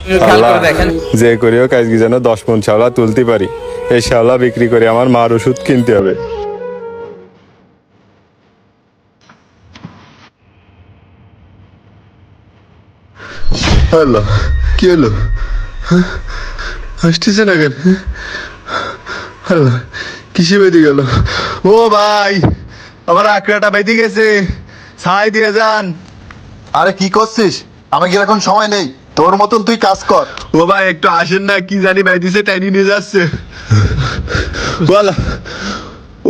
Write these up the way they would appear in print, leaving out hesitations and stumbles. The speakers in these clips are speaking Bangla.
আল্লাহ, যে করিও কাজ কি যেন 10 মণ চাউলা তুলতে পারি। এই চাউলা বিক্রি করে আমার মার ওষুধ কিনতে হবে। আল্লাহ, কি হলো? হাসতেছে না কেন? আল্লাহ, কিসে বেঁধে গেল? ও ভাই, আমার আকড়াটা বেঁধে গেছে, ছাই দিয়ে যান। আরে কি করছিস? আমাকে এখন সময় নেই, তোর মতন তুই কাজ কর। ও ভাই একটু আসেন না, কি জানি বেঁধেছে, টাইনি নিয়ে যাচ্ছে। বলা,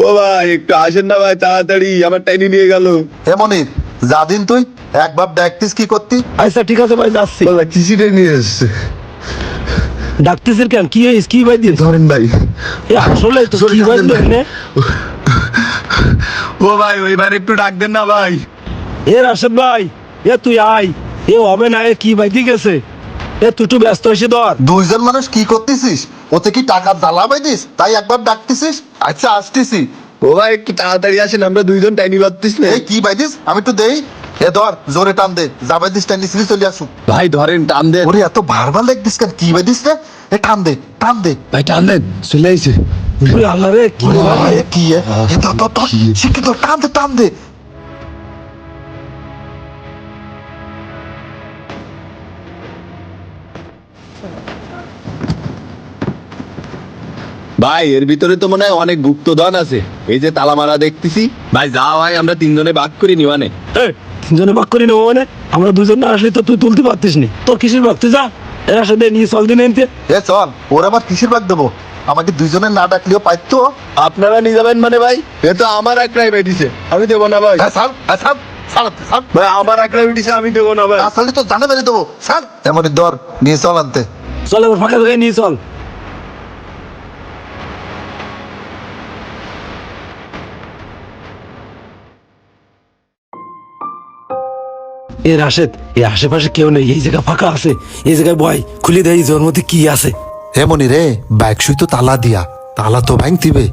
ও ভাই একটু আসেন না ভাই, তাড়াতাড়ি, আমার টাইনি নিয়ে গেল। হে মনির, যা দিন তুই একবার দেখতিস কি করতি। আচ্ছা ঠিক আছে ভাই, যাচ্ছি। বলা, কিসি টাইনি নিয়ে আসছে। ডাকতেছেন কেন? কি হয়েছে? কি ভাই দিয়ে ধরেন ভাই। আসলে তো কি ভাই এখানে? ও ভাই ওইবার একটু ডাক দেন না ভাই। এ রাশেদ ভাই, এ তুই আয়। এ হবে না, এ কি ভাই দিয়ে গেছে? এ তুই একটু ব্যস্ত হয়েছে ধর। দুইজন মানুষ কি করতেছিস? ওতে কি টাকা জ্বালা পাইতিস তাই একবার ডাকতেছিস? আচ্ছা আসতেছি। ও ভাই একটু তাড়াতাড়ি আসেন, আমরা দুইজন টাইনি বাঁধতিস না। এই কি বাইদিস? আমি একটু দেই। এ ধর, জোরে টান দে, যা বাইদিস টান দিছিলি চলে আসুক। ভাই ধরেন, টান দেন। ওরে এত ভারবার লাগতিস কেন? কি বাইদিস রে? এ টান দে, টান দে। ভাই টান দেন, চলে আইছে। ওরে আল্লাহ রে, কি ভাই? এ কি এ? এ ধর, ধর, ধর, শিখে ধর, টান দে, টান দে। ভাই এর ভিতরে তো মনে হয় অনেক গুপ্তধন আছে। এই যে তালা মারা দেখতেছি। ভাই যা হয় আমরা তিনজনে ভাগ করে নিবানে। এ, তিনজনে ভাগ করে নেবো মানে? আমরা দুজন না আসলে তো তুই তুলতে পারতিস নি। তোর কিসের ভাগ? তুই যা, এর সাথে নিয়ে চল দিন এনতে। এ চল, ওর আবার কিসের ভাগ দেবো? আমাকে দুইজনের না ডাকলেও পাইতো। আপনারা নিয়ে যাবেন মানে ভাই? এ তো আমার একটাই বেটিছে, আমি দেবো না ভাই। হ্যাঁ স্যার, হ্যাঁ স্যার, স্যার, স্যার। ভাই আমার একটাই বেটিছে, আমি দেবো না ভাই। আসলে তো জানে বেরিয়ে দেবো স্যার। এমনই দর নিয়ে চল আনতে। চল এবার ফাঁকা জায়গায় নিয়ে চল। এ রাশেদ, এই আশেপাশে কেউ নেই, এই জায়গা ফাঁকা আছে। এই জায়গায় বয়, খুলে দেয়, ওর মধ্যে কি আছে। হে মনি রে, ব্যাগ সুই তো তালা দিয়া, তালা তো ভাঙতিবে।